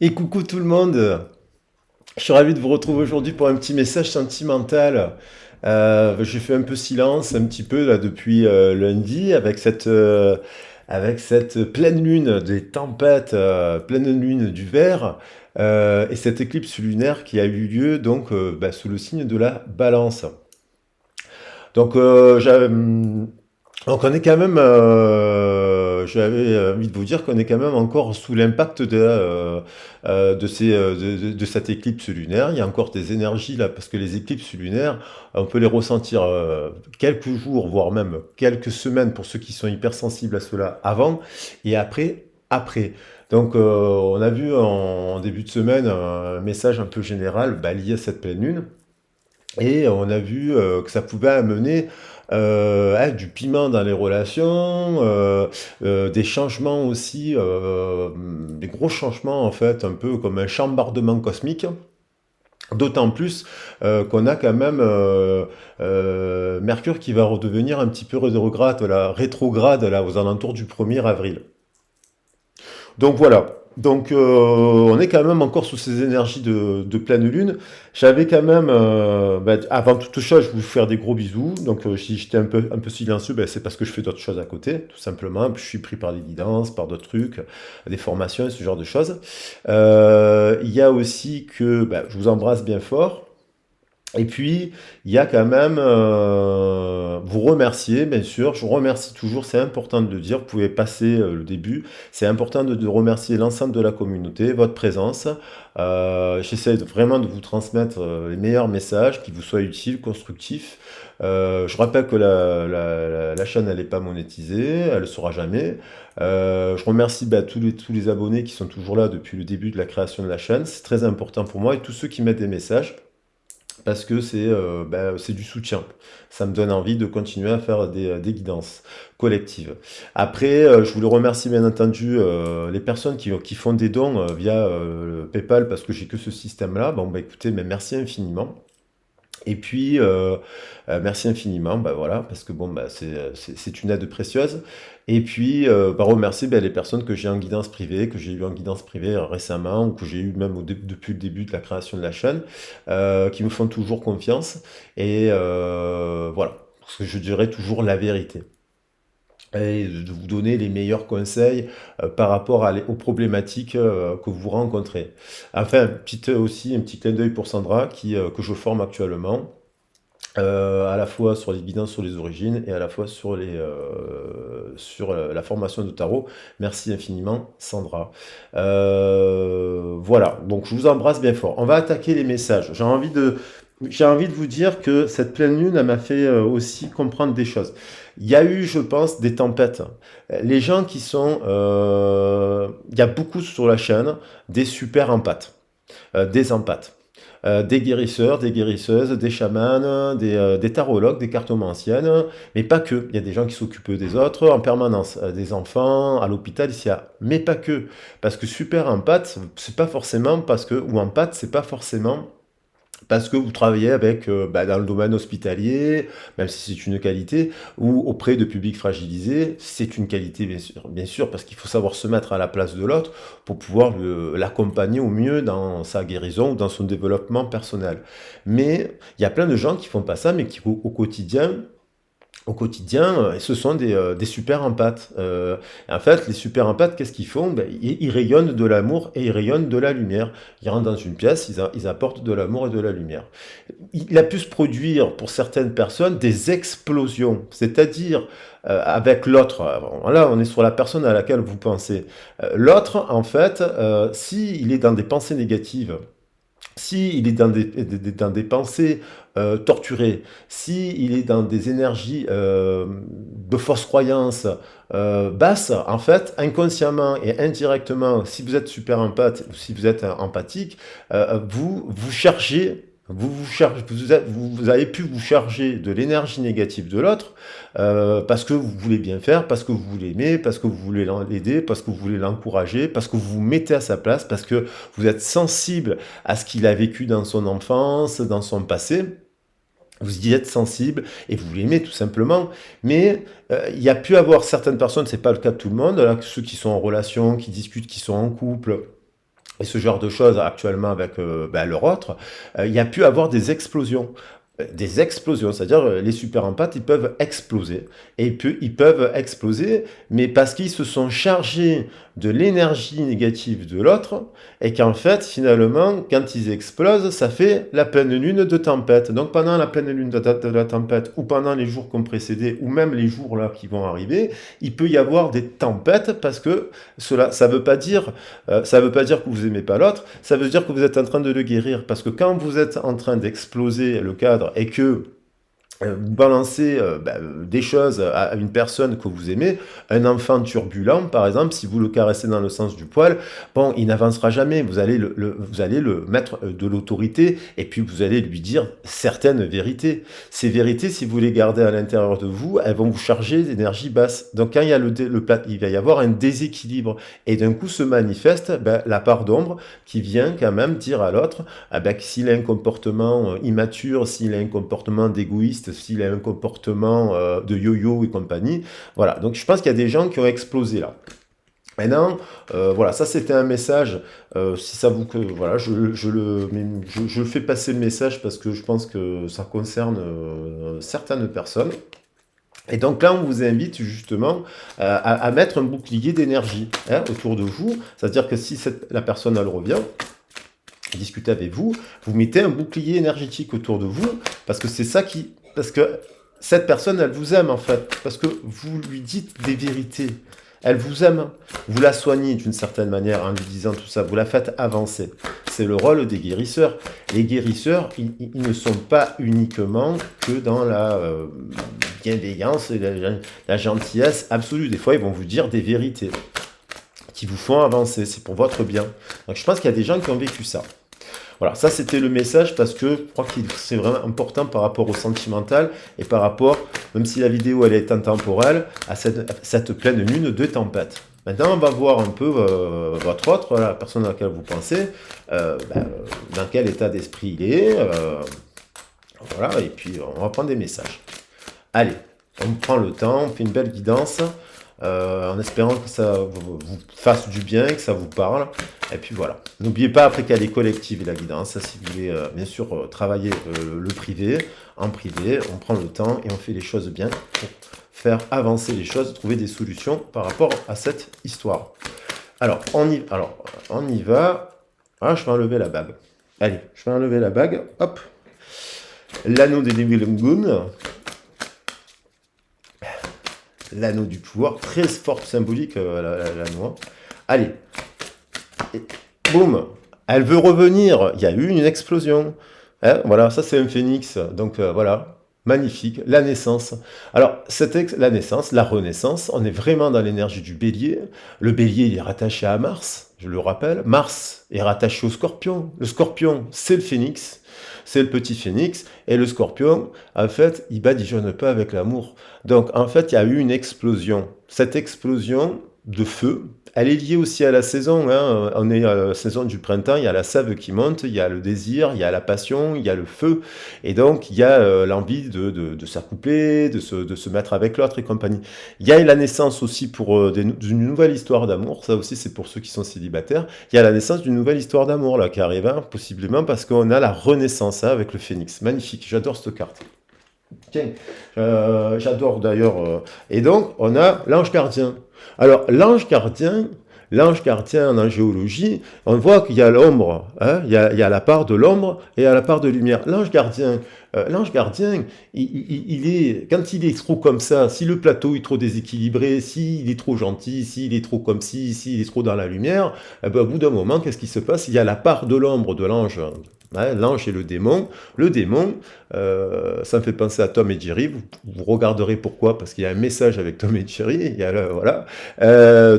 Et coucou tout le monde, je suis ravi de vous retrouver aujourd'hui pour un petit message sentimental. J'ai fait un peu silence un petit peu là depuis lundi avec cette pleine lune des tempêtes, pleine lune du verre et cette éclipse lunaire qui a eu lieu donc sous le signe de la Balance. Donc, donc on est quand même, j'avais envie de vous dire qu'on est quand même encore sous l'impact de cette éclipse lunaire. Il y a encore des énergies là, parce que les éclipses lunaires, on peut les ressentir quelques jours, voire même quelques semaines pour ceux qui sont hypersensibles à cela avant et après. Donc on a vu en début de semaine un message un peu général lié à cette pleine lune. Et on a vu que ça pouvait amener du piment dans les relations, des changements aussi, des gros changements en fait, un peu comme un chambardement cosmique. D'autant plus qu'on a quand même Mercure qui va redevenir un petit peu rétrograde là, aux alentours du 1er avril. Donc voilà. Donc on est quand même encore sous ces énergies de pleine lune. J'avais quand même, avant toute chose, je vais vous faire des gros bisous. Donc si j'étais un peu silencieux, c'est parce que je fais d'autres choses à côté, tout simplement. Puis je suis pris par des guidances, par d'autres trucs, des formations, ce genre de choses. Il y a aussi que je vous embrasse bien fort. Et puis, il y a quand même, vous remercier, bien sûr, je vous remercie toujours, c'est important de le dire, vous pouvez passer le début, c'est important de remercier l'ensemble de la communauté, votre présence. J'essaie vraiment de vous transmettre les meilleurs messages, qui vous soient utiles, constructifs. Je rappelle que la chaîne, elle n'est pas monétisée, elle ne le sera jamais. Je remercie tous les abonnés qui sont toujours là depuis le début de la création de la chaîne, c'est très important pour moi, et tous ceux qui mettent des messages parce que c'est du soutien. Ça me donne envie de continuer à faire des guidances collectives. Après, je voulais remercier bien entendu les personnes qui font des dons via le PayPal parce que j'ai que ce système-là. Bon, écoutez, mais merci infiniment. Et puis, merci infiniment, voilà, parce que c'est une aide précieuse. Et puis, remercier les personnes que j'ai en guidance privée, que j'ai eu en guidance privée récemment, ou que j'ai eu même depuis le début de la création de la chaîne, qui me font toujours confiance. Et voilà, parce que je dirais toujours la vérité et de vous donner les meilleurs conseils par rapport aux problématiques que vous rencontrez. Enfin, aussi un petit clin d'œil pour Sandra que je forme actuellement. À la fois sur les guidances sur les origines et à la fois sur la formation de tarot. Merci infiniment, Sandra. Voilà, donc je vous embrasse bien fort. On va attaquer les messages. J'ai envie de vous dire que cette pleine lune, elle m'a fait aussi comprendre des choses. Il y a eu, je pense, des tempêtes. Les gens il y a beaucoup sur la chaîne des super empathes, des empathes. Des guérisseurs, des guérisseuses, des chamans, des tarologues, des cartomanciennes, mais pas que. Il y a des gens qui s'occupent des autres en permanence, des enfants, à l'hôpital, ici, mais pas que. Parce que super empathe, c'est pas forcément ou empathe, c'est pas forcément parce que vous travaillez avec, dans le domaine hospitalier, même si c'est une qualité, ou auprès de publics fragilisés, c'est une qualité bien sûr, parce qu'il faut savoir se mettre à la place de l'autre pour pouvoir l'accompagner au mieux dans sa guérison ou dans son développement personnel. Mais il y a plein de gens qui font pas ça, mais qui au quotidien, ce sont des super empathes. En fait, les super empathes, qu'est-ce qu'ils font? Ils rayonnent de l'amour et ils rayonnent de la lumière. Ils rentrent dans une pièce, ils apportent de l'amour et de la lumière. Il a pu se produire pour certaines personnes des explosions, c'est-à-dire avec l'autre. Là, on est sur la personne à laquelle vous pensez. L'autre, en fait, s'il est dans des pensées négatives, s'il est dans des pensées torturées, s'il est dans des énergies de fausses croyances basses, en fait, inconsciemment et indirectement, si vous êtes super empathe ou si vous êtes empathique, vous cherchez. Vous avez pu vous charger de l'énergie négative de l'autre parce que vous voulez bien faire, parce que vous voulez aimer, parce que vous voulez l'aider, parce que vous voulez l'encourager, parce que vous vous mettez à sa place, parce que vous êtes sensible à ce qu'il a vécu dans son enfance, dans son passé. Vous y êtes sensible et vous l'aimez tout simplement. Mais il y a pu avoir certaines personnes, c'est pas le cas de tout le monde, là, ceux qui sont en relation, qui discutent, qui sont en couple, et ce genre de choses actuellement avec leur autre, il y a pu avoir des explosions. Des explosions, c'est-à-dire les super empathes, ils peuvent exploser. Et ils peuvent exploser, mais parce qu'ils se sont chargés de l'énergie négative de l'autre, et qu'en fait, finalement, quand ils explosent, ça fait la pleine lune de tempête. Donc pendant la pleine lune de la tempête, ou pendant les jours qui ont précédé, ou même les jours là qui vont arriver, il peut y avoir des tempêtes, parce que cela, ça veut pas dire que vous aimez pas l'autre, ça veut dire que vous êtes en train de le guérir. Parce que quand vous êtes en train d'exploser le cadre et que vous balancez des choses à une personne que vous aimez, un enfant turbulent, par exemple, si vous le caressez dans le sens du poil, bon, il n'avancera jamais. Vous allez le mettre de l'autorité et puis vous allez lui dire certaines vérités. Ces vérités, si vous les gardez à l'intérieur de vous, elles vont vous charger d'énergie basse. Donc quand il y a il va y avoir un déséquilibre et d'un coup se manifeste la part d'ombre qui vient quand même dire à l'autre que s'il a un comportement immature, s'il a un comportement d'égoïste, s'il a un comportement de yo-yo et compagnie. Voilà, donc je pense qu'il y a des gens qui ont explosé là. Maintenant, voilà, ça c'était un message. Si ça vous voilà, je fais passer le message parce que je pense que ça concerne certaines personnes. Et donc là, on vous invite justement à mettre un bouclier d'énergie autour de vous. C'est-à-dire que si la personne elle revient, discuter avec vous, vous mettez un bouclier énergétique autour de vous, parce que c'est ça qui... Parce que cette personne, elle vous aime en fait, parce que vous lui dites des vérités. Elle vous aime, vous la soignez d'une certaine manière en lui disant tout ça, vous la faites avancer. C'est le rôle des guérisseurs. Les guérisseurs, ils ne sont pas uniquement que dans la bienveillance et la gentillesse absolue. Des fois, ils vont vous dire des vérités qui vous font avancer, c'est pour votre bien. Donc je pense qu'il y a des gens qui ont vécu ça. Voilà, ça c'était le message parce que je crois que c'est vraiment important par rapport au sentimental et par rapport, même si la vidéo elle est intemporelle, à cette pleine lune de tempête. Maintenant, on va voir un peu votre autre, la personne à laquelle vous pensez, dans quel état d'esprit il est. Voilà, et puis on va prendre des messages. Allez, on prend le temps, on fait une belle guidance. En espérant que ça vous fasse du bien, que ça vous parle. Et puis voilà. N'oubliez pas après qu'elle est collective la guidance. Si vous voulez bien sûr travailler le privé, en privé, on prend le temps et on fait les choses bien pour faire avancer les choses, trouver des solutions par rapport à cette histoire. Alors, on y va. Ah, je vais enlever la bague. Allez, je vais enlever la bague. Hop. L'anneau des Nibelungen. L'anneau du pouvoir, très fort symbolique, l'anneau. Allez. Et, boum. Elle veut revenir. Il y a eu une explosion. Voilà, ça c'est un phénix. Donc voilà, magnifique. La naissance. Alors, la naissance, la renaissance, on est vraiment dans l'énergie du bélier. Le bélier, il est rattaché à Mars, je le rappelle. Mars est rattaché au scorpion. Le scorpion, c'est le phénix. C'est le petit phénix, et le scorpion, en fait, il badigeonne pas avec l'amour. Donc, en fait, il y a eu une explosion. Cette explosion de feu, elle est liée aussi à la saison. On est à la saison du printemps, il y a la sève qui monte, il y a le désir, il y a la passion, il y a le feu. Et donc, il y a l'envie de s'accoupler, de se mettre avec l'autre et compagnie. Il y a la naissance aussi pour d'une nouvelle histoire d'amour. Ça aussi, c'est pour ceux qui sont célibataires. Il y a la naissance d'une nouvelle histoire d'amour là qui arrive, possiblement parce qu'on a la renaissance avec le phénix. Magnifique, j'adore cette carte. Tiens, j'adore d'ailleurs. Et donc, on a l'ange gardien. Alors, l'ange gardien en angéologie, on voit qu'il y a l'ombre, il y a la part de l'ombre et il y a la part de lumière. L'ange gardien, il est, quand il est trop comme ça, si le plateau est trop déséquilibré, s'il est trop gentil, s'il est trop comme ci, s'il est trop dans la lumière, au bout d'un moment, qu'est-ce qui se passe? Il y a la part de l'ombre de l'ange. L'ange et le démon. Le démon, ça me fait penser à Tom et Jerry. Vous regarderez pourquoi, parce qu'il y a un message avec Tom et Jerry. Il y a voilà,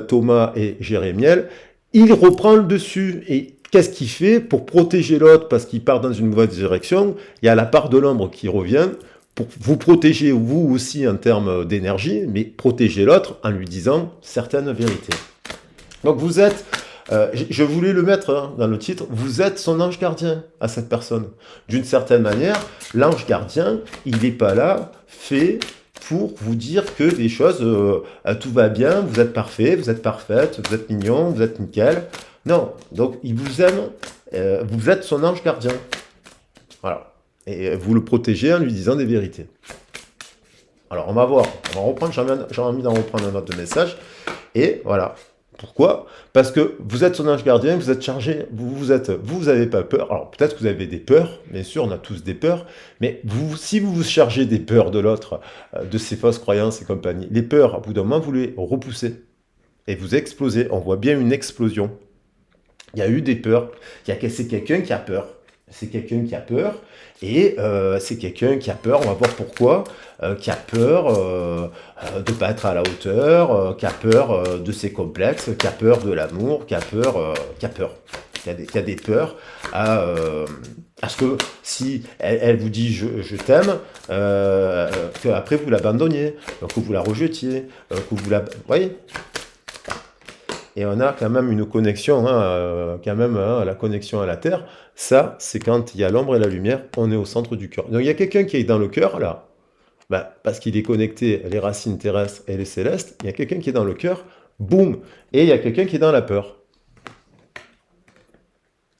Thomas et Jérémiel. Il reprend le dessus. Et qu'est-ce qu'il fait pour protéger l'autre, parce qu'il part dans une mauvaise direction? Il y a la part de l'ombre qui revient pour vous protéger, vous aussi, en termes d'énergie, mais protéger l'autre en lui disant certaines vérités. Donc vous êtes... je voulais le mettre dans le titre, vous êtes son ange gardien à cette personne. D'une certaine manière, l'ange gardien, il n'est pas là, fait pour vous dire que les choses, tout va bien, vous êtes parfait, vous êtes parfaite, vous êtes mignon, vous êtes nickel. Non, donc il vous aime, vous êtes son ange gardien. Voilà. Et vous le protégez en lui disant des vérités. Alors on va voir, on va reprendre, j'ai envie d'en reprendre un autre message. Et voilà. Pourquoi? Parce que vous êtes son ange gardien, vous êt chargé, vous avez pas peur. Alors peut-être que vous avez des peurs, bien sûr, on a tous des peurs, mais si vous vous chargez des peurs de l'autre, de ses fausses croyances et compagnie, les peurs, à bout d'un moment, vous les repoussez et vous explosez. On voit bien une explosion. Il y a eu des peurs. C'est quelqu'un qui a peur. C'est quelqu'un qui a peur. Et c'est quelqu'un qui a peur, on va voir pourquoi, qui a peur de ne pas être à la hauteur, qui a peur de ses complexes, qui a peur de l'amour, qui a peur, qui a des peurs à ce que si elle vous dit je t'aime, qu'après vous l'abandonniez, que vous la rejetiez, que vous la... Vous voyez? Et on a quand même une connexion, hein, quand même la connexion à la Terre. Ça, c'est quand il y a l'ombre et la lumière, on est au centre du cœur. Donc il y a quelqu'un qui est dans le cœur, là, parce qu'il est connecté les racines terrestres et les célestes. Il y a quelqu'un qui est dans le cœur, boum. Et il y a quelqu'un qui est dans la peur.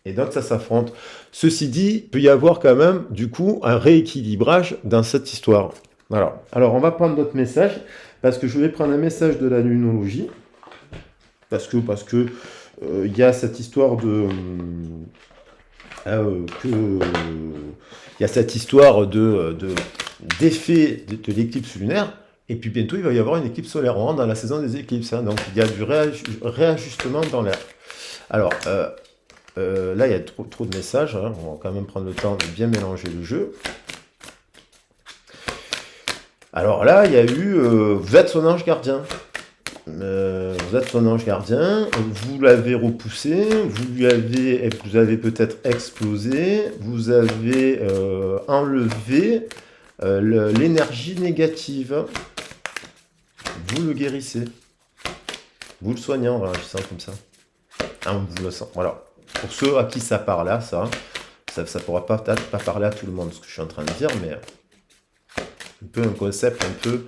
Et donc ça s'affronte. Ceci dit, il peut y avoir quand même, du coup, un rééquilibrage dans cette histoire. Alors on va prendre notre message, parce que je vais prendre un message de la lunologie. Parce que il y a cette histoire de il y a cette histoire d'effet de l'éclipse lunaire, et puis bientôt il va y avoir une éclipse solaire. On rentre dans la saison des éclipses, hein, donc il y a du réajustement dans l'air. Alors là il y a trop de messages, hein, on va quand même prendre le temps de bien mélanger le jeu. Alors là il y a eu vous êtes son ange gardien. Vous êtes son ange gardien, vous l'avez repoussé, vous avez peut-être explosé, vous avez enlevé l'énergie négative, vous le guérissez, vous le soignez en réagissant comme ça. Hein, vous le sent. Voilà. Pour ceux à qui ça parle là, ça pourra peut-être pas parler à tout le monde ce que je suis en train de dire, mais un peu un concept un peu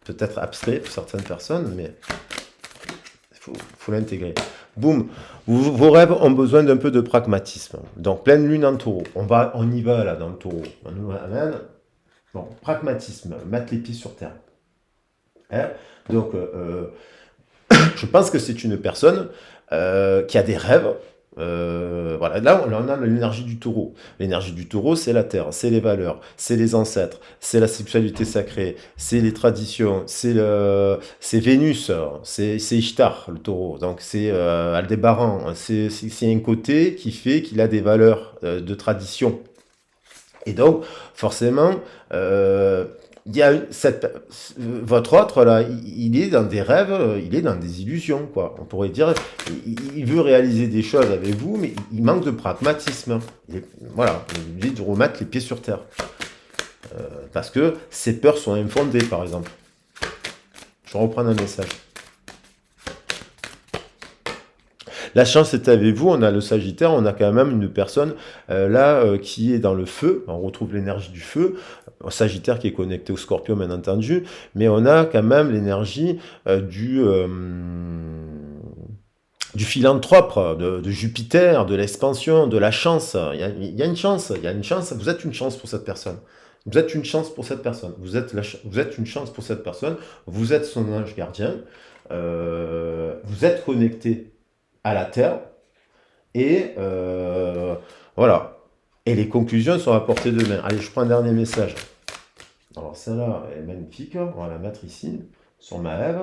peut-être abstrait pour certaines personnes, mais il faut l'intégrer. Boum, vos rêves ont besoin d'un peu de pragmatisme. Donc, pleine lune en taureau. On y va là dans le taureau. On nous amène. Bon, pragmatisme, mettre les pieds sur terre. Hein? Donc, je pense que c'est une personne qui a des rêves. Voilà, là on a l'énergie du taureau. L'énergie du taureau, c'est la terre, c'est les valeurs, c'est les ancêtres, c'est la sexualité sacrée, c'est les traditions, c'est Vénus, c'est Ishtar, le taureau. Donc c'est Aldébaran, c'est un côté qui fait qu'il a des valeurs de tradition. Et donc, forcément, il y a votre autre là, il est dans des rêves, il est dans des illusions, quoi. On pourrait dire, il veut réaliser des choses avec vous, mais il manque de pragmatisme. Voilà, il lui dit de remettre les pieds sur terre. Parce que ses peurs sont infondées, par exemple. Je reprends un message. La chance est avec vous, on a le Sagittaire, on a quand même une personne là qui est dans le feu, on retrouve l'énergie du feu, Sagittaire qui est connecté au Scorpion bien entendu, mais on a quand même l'énergie du philanthrope, de Jupiter, de l'expansion, de la chance. Il y a une chance, vous êtes une chance pour cette personne. Vous êtes une chance pour cette personne. Vous êtes une chance pour cette personne. Vous êtes son ange gardien. Vous êtes connecté à la Terre. Et voilà. Et les conclusions sont à portée de main. Allez, je prends un dernier message. Alors celle-là est magnifique. On va la mettre ici, sur Maëve.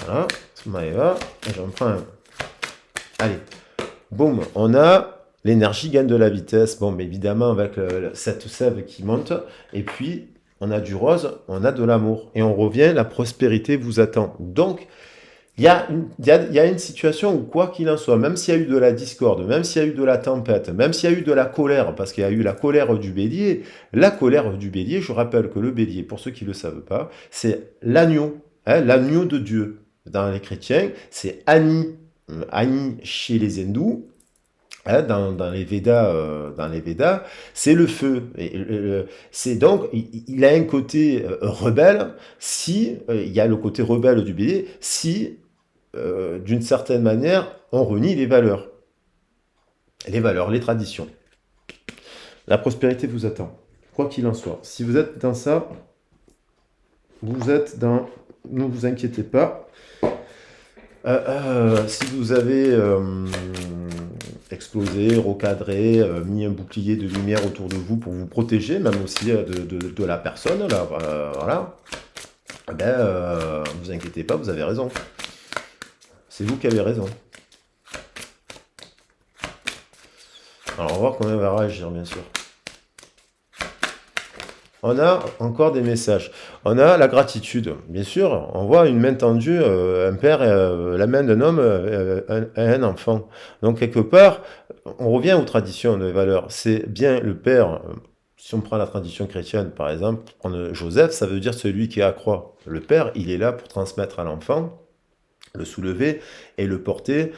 Voilà, sur Maëva. Et j'en prends un. Allez. Boum. On a l'énergie gagne de la vitesse. Bon, mais évidemment, avec cette sève qui monte. Et puis, on a du rose, on a de l'amour. Et on revient, la prospérité vous attend. Donc, il y a une situation où, quoi qu'il en soit, même s'il y a eu de la discorde, même s'il y a eu de la tempête, même s'il y a eu de la colère, parce qu'il y a eu la colère du bélier, je rappelle que le bélier, pour ceux qui ne le savent pas, c'est l'agneau, hein, l'agneau de Dieu. Dans les chrétiens, c'est Ani chez les hindous, hein, dans les Védas, c'est le feu. C'est donc, il a un côté rebelle, si, il y a le côté rebelle du bélier, si d'une certaine manière, on renie les valeurs, les traditions. La prospérité vous attend, quoi qu'il en soit. Si vous êtes dans ça, vous êtes dans... Ne vous inquiétez pas. Si vous avez explosé, recadré, mis un bouclier de lumière autour de vous pour vous protéger, même aussi de la personne, là, voilà, eh ben, vous inquiétez pas, vous avez raison. C'est vous qui avez raison. Alors, on va voir comment elle va réagir, bien sûr. On a encore des messages. On a la gratitude. Bien sûr, on voit une main tendue, un père, la main d'un homme à un enfant. Donc, quelque part, on revient aux traditions, aux valeurs. C'est bien le père. Si on prend la tradition chrétienne, par exemple, Joseph, ça veut dire celui qui accroît. Le père, il est là pour transmettre à l'enfant, le soulever et le porter,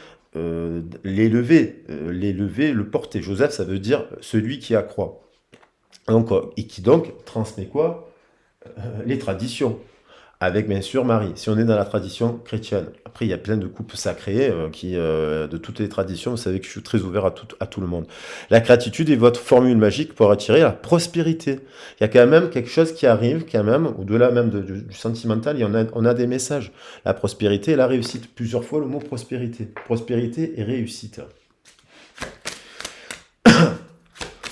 l'élever, le porter. Joseph, ça veut dire celui qui accroît. Donc, et qui donc transmet quoi? Les traditions, avec bien sûr Marie, si on est dans la tradition chrétienne. Après, il y a plein de couples sacrés de toutes les traditions, vous savez que je suis très ouvert à tout le monde. La gratitude est votre formule magique pour attirer la prospérité. Il y a quand même quelque chose qui arrive, quand même, au-delà même du sentimental, on a des messages. La prospérité et la réussite. Plusieurs fois le mot prospérité. Prospérité et réussite.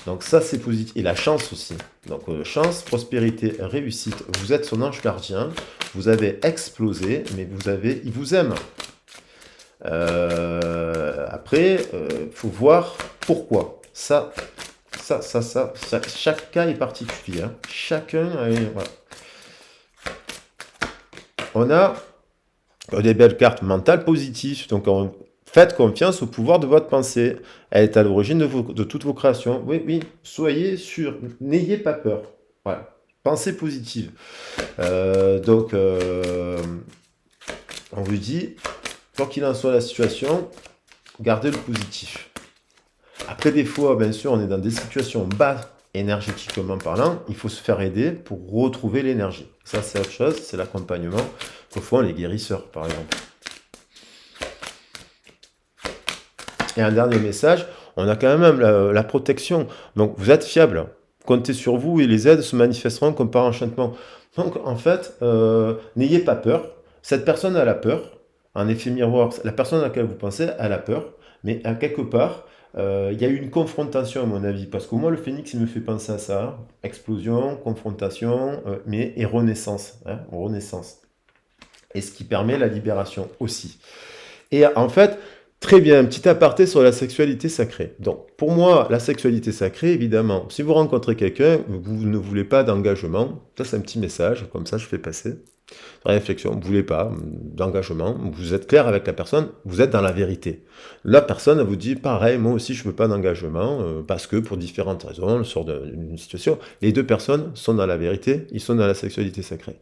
Donc ça, c'est positif. Et la chance aussi. Donc chance, prospérité, réussite. Vous êtes son ange gardien. Vous avez explosé, mais il vous aime. Après, il faut voir pourquoi. Ça, chaque cas est particulier. Hein. Chacun, voilà. On a des belles cartes mentales positives. Donc faites confiance au pouvoir de votre pensée. Elle est à l'origine de toutes vos créations. Oui, oui, soyez sûr. N'ayez pas peur. Voilà. Pensée positive. Donc, on vous dit, quoi qu'il en soit la situation, gardez le positif. Après, des fois, bien sûr, on est dans des situations basses énergétiquement parlant. Il faut se faire aider pour retrouver l'énergie. Ça, c'est autre chose. C'est l'accompagnement que font les guérisseurs, par exemple. Et un dernier message, on a quand même la protection. Donc, vous êtes fiable. Comptez sur vous et les aides se manifesteront comme par enchantement. Donc, en fait, n'ayez pas peur. Cette personne a la peur. En effet miroir, la personne à laquelle vous pensez, elle a peur. Mais à quelque part, il y a eu une confrontation, à mon avis. Parce que moi, le phénix, il me fait penser à ça. Explosion, confrontation, et renaissance. Hein, renaissance. Et ce qui permet la libération aussi. Et en fait, très bien, petit aparté sur la sexualité sacrée. Donc, pour moi, la sexualité sacrée, évidemment, si vous rencontrez quelqu'un, vous ne voulez pas d'engagement, ça c'est un petit message, comme ça je fais passer. Réflexion, vous ne voulez pas d'engagement, vous êtes clair avec la personne, vous êtes dans la vérité. La personne vous dit, pareil, moi aussi je ne veux pas d'engagement, parce que pour différentes raisons, on sort d'une situation. Les deux personnes sont dans la vérité, ils sont dans la sexualité sacrée.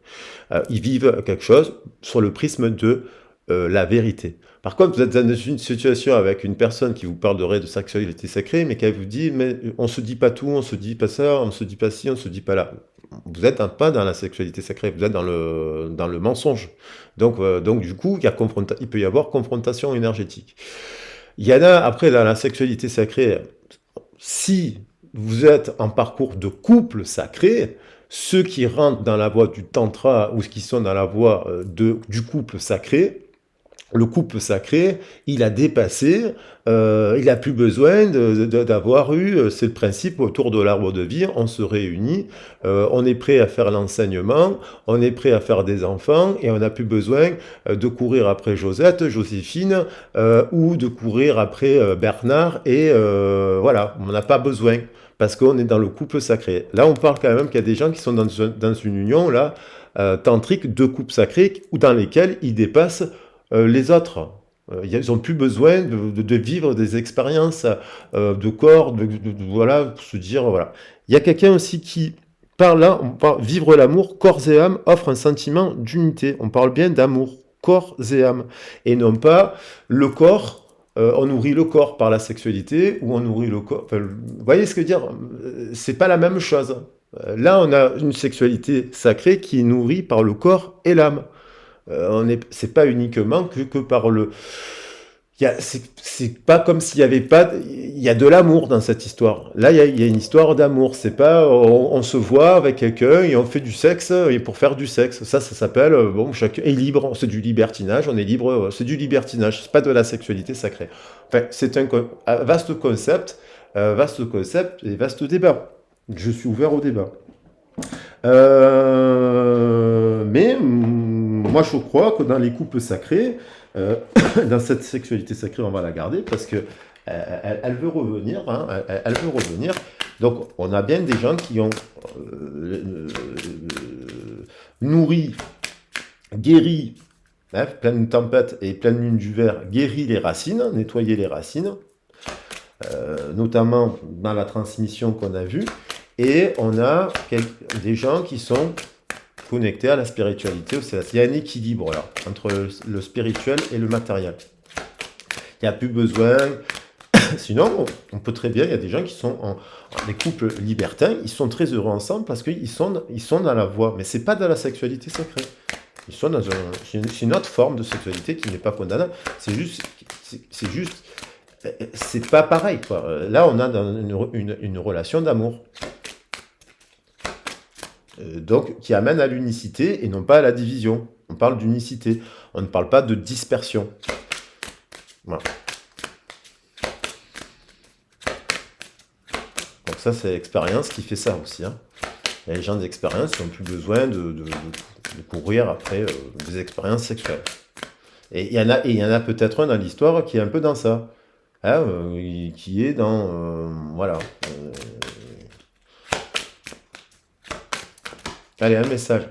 Ils vivent quelque chose sur le prisme de la vérité. Par contre, vous êtes dans une situation avec une personne qui vous parlerait de sexualité sacrée, mais qui vous dit, mais on se dit pas tout, on se dit pas ça, on se dit pas ci, on se dit pas là. Vous n'êtes pas dans la sexualité sacrée, vous êtes dans le mensonge. Donc du coup, il peut y avoir confrontation énergétique. Il y en a, après, dans la sexualité sacrée, si vous êtes en parcours de couple sacré, ceux qui rentrent dans la voie du tantra ou qui sont dans la voie du couple sacré, le couple sacré, il a dépassé, il n'a plus besoin d'avoir eu, c'est le principe autour de l'arbre de vie, on se réunit, on est prêt à faire l'enseignement, on est prêt à faire des enfants, et on n'a plus besoin de courir après Josette, Joséphine, ou de courir après Bernard, et voilà, on n'a pas besoin, parce qu'on est dans le couple sacré. Là, on parle quand même qu'il y a des gens qui sont dans une union, là, tantrique, de couple sacré, ou dans lesquels ils dépassent les autres. Ils n'ont plus besoin de vivre des expériences de corps, voilà, pour se dire, voilà. Il y a quelqu'un aussi qui parle là, on parle vivre l'amour, corps et âme, offre un sentiment d'unité. On parle bien d'amour, corps et âme. Et non pas le corps, on nourrit le corps par la sexualité, ou on nourrit le corps. Enfin, vous voyez ce que je veux dire? C'est pas la même chose. Là, on a une sexualité sacrée qui est nourrie par le corps et l'âme. C'est pas uniquement que par le. C'est pas comme s'il y avait pas. Il y a de l'amour dans cette histoire. Là, il y a une histoire d'amour. C'est pas. On se voit avec quelqu'un et on fait du sexe et pour faire du sexe. Ça s'appelle. Bon, chacun est libre. C'est du libertinage. On est libre. C'est du libertinage. C'est pas de la sexualité sacrée. Enfin, c'est un vaste concept et vaste débat. Je suis ouvert au débat. Mais moi, je crois que dans les couples sacrés, euh, dans cette sexualité sacrée, on va la garder parce que elle veut revenir. Hein, elle veut revenir. Donc, on a bien des gens qui ont nourri, guéri, hein, pleine tempête et pleine lune du verre, guéri les racines, nettoyé les racines, notamment dans la transmission qu'on a vue. Et on a des gens qui sont connectés à la spiritualité. Il y a un équilibre là, entre le spirituel et le matériel. Il n'y a plus besoin. Sinon, on peut très bien, il y a des gens qui sont des couples libertins, ils sont très heureux ensemble parce qu'ils sont dans la voie. Mais c'est pas dans la sexualité sacrée. Ils sont dans c'est une autre forme de sexualité qui n'est pas condamnable. C'est juste, c'est pas pareil, quoi. Là, on a dans une relation d'amour. Donc, qui amène à l'unicité et non pas à la division. On parle d'unicité. On ne parle pas de dispersion. Voilà. Donc ça, c'est l'expérience qui fait ça aussi. Hein. Il y a les gens d'expérience qui n'ont plus besoin de courir après des expériences sexuelles. Et il y en a peut-être un dans l'histoire qui est un peu dans ça. Hein, qui est dans... voilà. Allez, un message.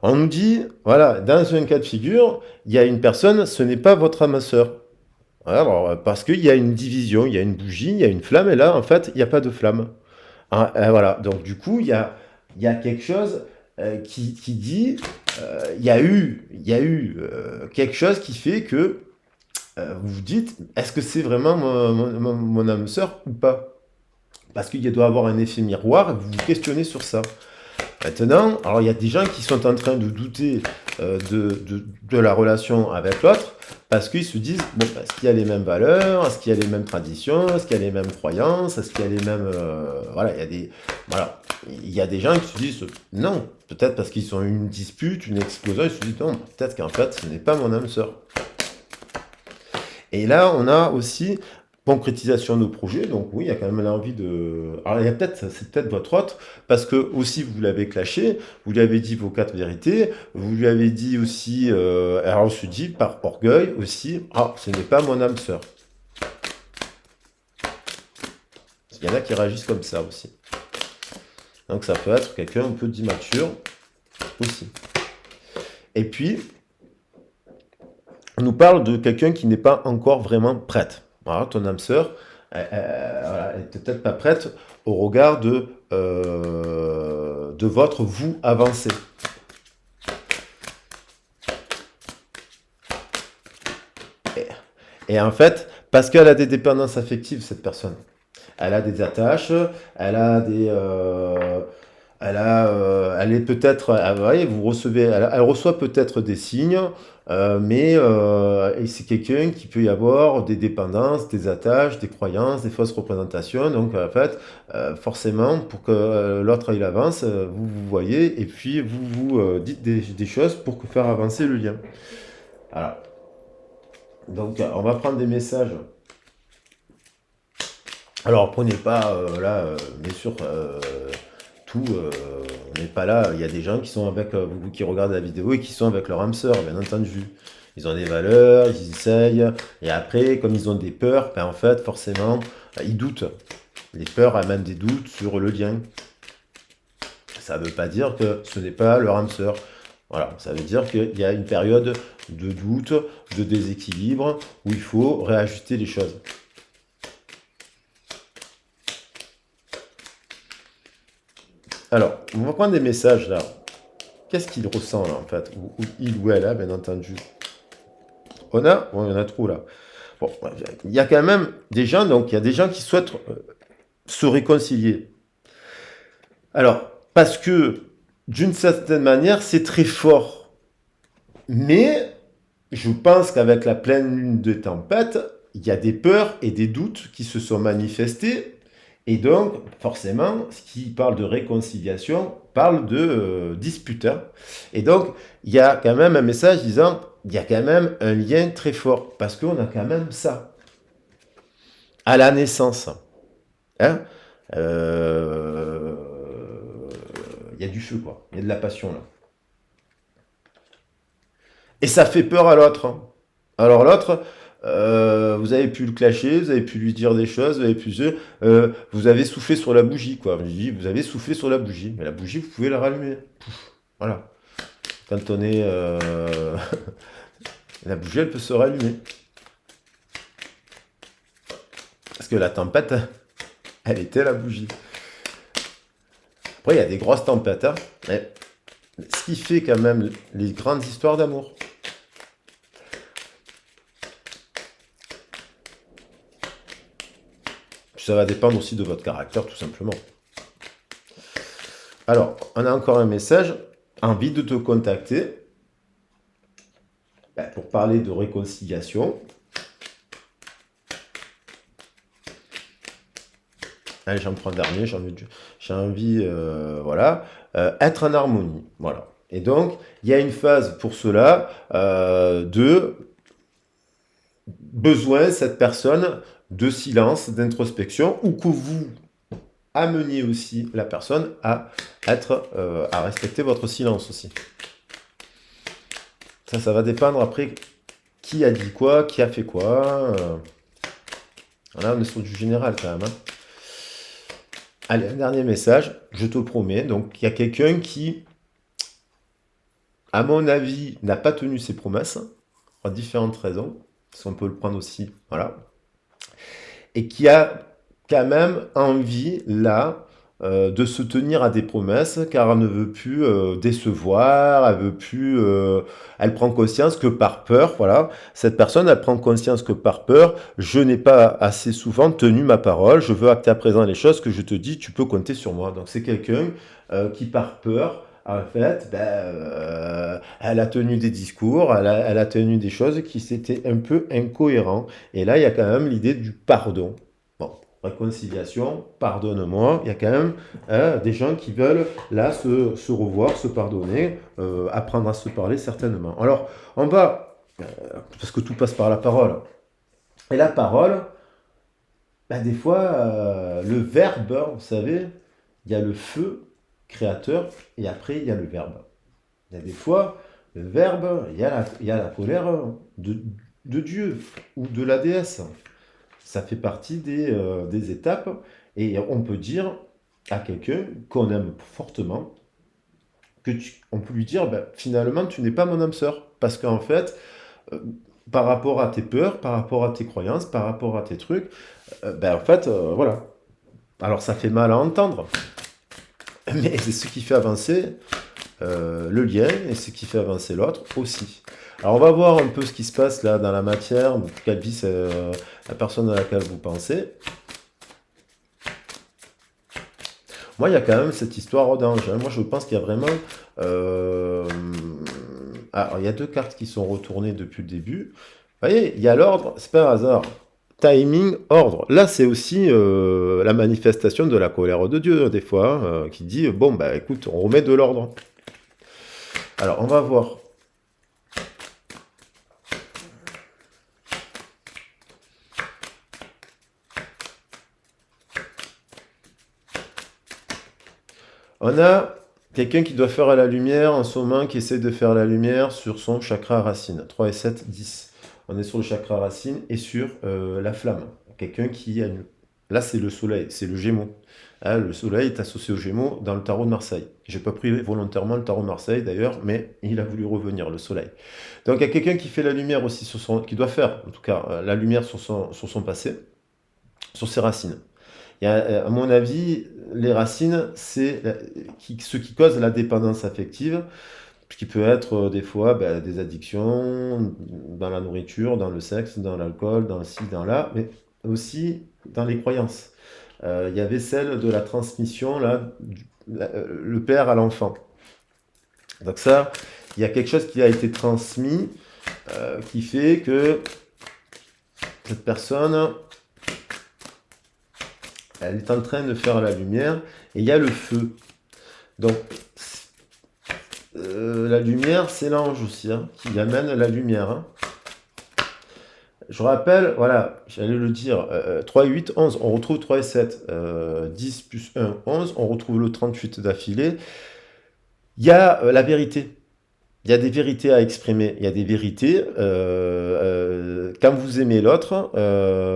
On nous dit, voilà, dans un cas de figure, il y a une personne, ce n'est pas votre âme sœur. Alors, parce qu'il y a une division, il y a une bougie, il y a une flamme, et là, en fait, il n'y a pas de flamme. Ah, voilà, donc du coup, il y a quelque chose qui dit, il y a eu quelque chose qui fait que vous vous dites, est-ce que c'est vraiment mon âme sœur ou pas? Parce qu'il doit y avoir un effet miroir, et vous vous questionnez sur ça. Maintenant, alors il y a des gens qui sont en train de douter de la relation avec l'autre parce qu'ils se disent, bon, est-ce qu'il y a les mêmes valeurs, est-ce qu'il y a les mêmes traditions, est-ce qu'il y a les mêmes croyances, est-ce qu'il y a les mêmes... voilà, il y a des gens qui se disent, non, peut-être parce qu'ils ont eu une dispute, une explosion, ils se disent, non, peut-être qu'en fait, ce n'est pas mon âme sœur. Et là, on a aussi concrétisation de nos projets. Donc oui, il y a quand même l'envie de... Alors c'est peut-être votre autre, parce que aussi vous l'avez clashé, vous lui avez dit vos 4 vérités, vous lui avez dit aussi... alors on se dit par orgueil aussi, ah, ce n'est pas mon âme sœur. Il y en a qui réagissent comme ça aussi. Donc ça peut être quelqu'un un peu d'immature aussi. Et puis, on nous parle de quelqu'un qui n'est pas encore vraiment prête. Voilà, ton âme sœur, elle n'est peut-être pas prête au regard de votre vous avancé. Et en fait, parce qu'elle a des dépendances affectives, cette personne. Elle a des attaches, elle a des... elle est peut-être, vous voyez, vous recevez, elle reçoit peut-être des signes, mais c'est quelqu'un qui peut y avoir des dépendances, des attaches, des croyances, des fausses représentations. Donc en fait, forcément, pour que l'autre il avance, vous vous voyez et puis vous dites des choses pour faire avancer le lien. Alors, donc on va prendre des messages. Alors prenez pas là, bien sûr. On n'est pas là. Il y a des gens qui sont avec vous qui regardent la vidéo et qui sont avec leur âme sœur, bien entendu. Ils ont des valeurs, ils essayent, et après, comme ils ont des peurs, ben en fait, forcément, ils doutent. Les peurs amènent des doutes sur le lien. Ça ne veut pas dire que ce n'est pas leur âme sœur. Voilà, ça veut dire qu'il y a une période de doute, de déséquilibre, où il faut réajuster les choses. Alors, on va prendre des messages là. Qu'est-ce qu'il ressent là en fait? Ou il ou elle a, bien entendu. On a? Bon, il y en a trop là. Bon, il y a quand même des gens, donc il y a des gens qui souhaitent se réconcilier. Alors, parce que d'une certaine manière, c'est très fort. Mais je pense qu'avec la pleine lune de tempête, il y a des peurs et des doutes qui se sont manifestés. Et donc, forcément, ce qui parle de réconciliation parle de dispute, hein. Et donc, il y a quand même un message disant, il y a quand même un lien très fort, parce qu'on a quand même ça, à la naissance, hein. Euh, Il y a du feu, quoi. Il y a de la passion, là. Et ça fait peur à l'autre, hein. Alors l'autre, vous avez pu le clasher, vous avez pu lui dire des choses, vous avez pu vous avez soufflé sur la bougie, quoi. Je dis, vous avez soufflé sur la bougie, mais la bougie, vous pouvez la rallumer. Voilà. Quand on est, la bougie, elle peut se rallumer, parce que la tempête, elle était la bougie. Après, il y a des grosses tempêtes, hein, mais ce qui fait quand même les grandes histoires d'amour. Ça va dépendre aussi de votre caractère, tout simplement. Alors, on a encore un message. Envie de te contacter pour parler de réconciliation. Allez, j'en prends un dernier. Voilà, être en harmonie. Voilà. Et donc, il y a une phase pour cela de besoin, cette personne, de silence, d'introspection, ou que vous ameniez aussi la personne à à respecter votre silence aussi. Ça va dépendre après qui a dit quoi, qui a fait quoi. Là, on est sur du général quand même, hein. Allez, un dernier message, je te promets. Donc, il y a quelqu'un qui, à mon avis, n'a pas tenu ses promesses, pour différentes raisons, si on peut le prendre aussi, voilà. Et qui a quand même envie, là, de se tenir à des promesses, car elle ne veut plus décevoir, elle prend conscience que par peur, voilà, cette personne, elle prend conscience que par peur, je n'ai pas assez souvent tenu ma parole, je veux acter à présent les choses que je te dis, tu peux compter sur moi. Donc c'est quelqu'un qui par peur, en fait, elle a tenu des discours, elle a tenu des choses qui s'étaient un peu incohérents. Et là, il y a quand même l'idée du pardon. Bon, réconciliation, pardonne-moi. Il y a quand même des gens qui veulent là se revoir, se pardonner, apprendre à se parler certainement. Alors, on va, parce que tout passe par la parole. Et la parole, des fois, le verbe, vous savez, il y a le feu créateur et après il y a le verbe. Il y a des fois, le verbe, il y a la colère de Dieu ou de la déesse. Ça fait partie des étapes et on peut dire à quelqu'un qu'on aime fortement, on peut lui dire, finalement, tu n'es pas mon âme sœur. Parce qu'en fait, euh, par rapport à tes peurs, par rapport à tes croyances, par rapport à tes trucs, en fait, voilà. Alors ça fait mal à entendre, mais c'est ce qui fait avancer le lien et ce qui fait avancer l'autre aussi. Alors on va voir un peu ce qui se passe là dans la matière, quelle vie c'est la personne à laquelle vous pensez. Moi, il y a quand même cette histoire d'ange, hein. Moi, je pense qu'il y a vraiment... euh, Alors, il y a deux cartes qui sont retournées depuis le début. Vous voyez, il y a l'ordre, c'est pas un hasard. Timing, ordre. Là, c'est aussi la manifestation de la colère de Dieu, des fois, hein, qui dit, bon, écoute, on remet de l'ordre. Alors, on va voir. On a quelqu'un qui doit faire la lumière en ce moment, qui essaie de faire la lumière sur son chakra racine. 3 et 7, 10. On est sur le chakra racine et sur la flamme. Quelqu'un qui a Là, c'est le soleil, c'est le gémeau. Hein, le soleil est associé au gémeau dans le tarot de Marseille. J'ai pas pris volontairement le tarot de Marseille d'ailleurs, mais il a voulu revenir, le soleil. Donc il y a quelqu'un qui fait la lumière aussi qui doit faire, en tout cas, la lumière sur son passé, sur ses racines. Il y a, à mon avis, les racines, c'est ce qui cause la dépendance affective, ce qui peut être des fois des addictions dans la nourriture, dans le sexe, dans l'alcool, dans le ci, dans là, mais aussi dans les croyances. Il y avait celle de la transmission, là, le père à l'enfant. Donc ça, Il y a quelque chose qui a été transmis qui fait que cette personne, elle est en train de faire la lumière et il y a le feu. Donc, la lumière, c'est l'ange aussi qui amène la lumière. Je rappelle, voilà, j'allais le dire, 3 et 8, 11, on retrouve 3 et 7, 10 plus 1, 11, on retrouve le 38 d'affilée. Il y a la vérité. Il y a des vérités à exprimer. Il y a des vérités. Quand vous aimez l'autre,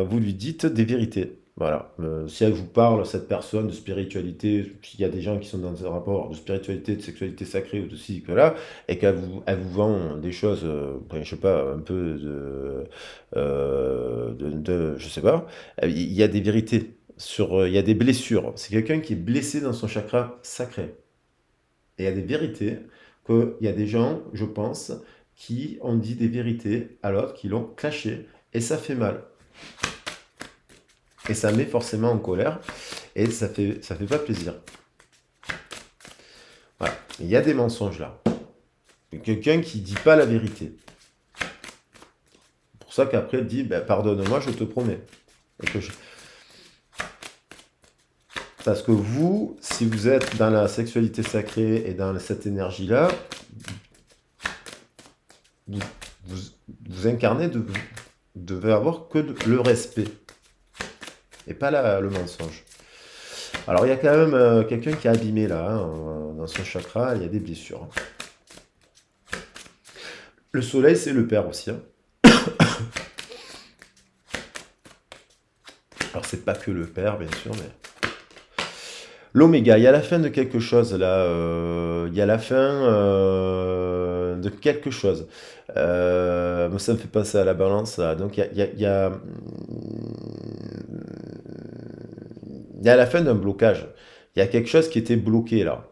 vous lui dites des vérités. Voilà. Si elle vous parle, cette personne, de spiritualité, s'il y a des gens qui sont dans un rapport de spiritualité, de sexualité sacrée ou de ci, que là, et elle vous vend des choses, je sais pas, un peu je sais pas, il y a des vérités. Il y a des blessures. C'est quelqu'un qui est blessé dans son chakra sacré. Et il y a des vérités qu'il y a des gens, je pense, qui ont dit des vérités à l'autre, qui l'ont clashé, et ça fait mal. Et ça met forcément en colère, et ça fait pas plaisir. Voilà. Il y a des mensonges là. Quelqu'un qui dit pas la vérité. C'est pour ça qu'après il dit, ben, pardonne-moi, je te promets. Parce que vous, si vous êtes dans la sexualité sacrée et dans cette énergie-là, vous incarnez, devez avoir que le respect et pas le mensonge. Alors il y a quand même quelqu'un qui est abîmé là, dans son chakra, il y a des blessures. Le soleil, c'est le père aussi. Alors c'est pas que le père, bien sûr, mais... L'oméga, il y a la fin de quelque chose là, il y a la fin de quelque chose. Ça me fait penser à la balance là. Donc il y a la fin d'un blocage. Il y a quelque chose qui était bloqué là.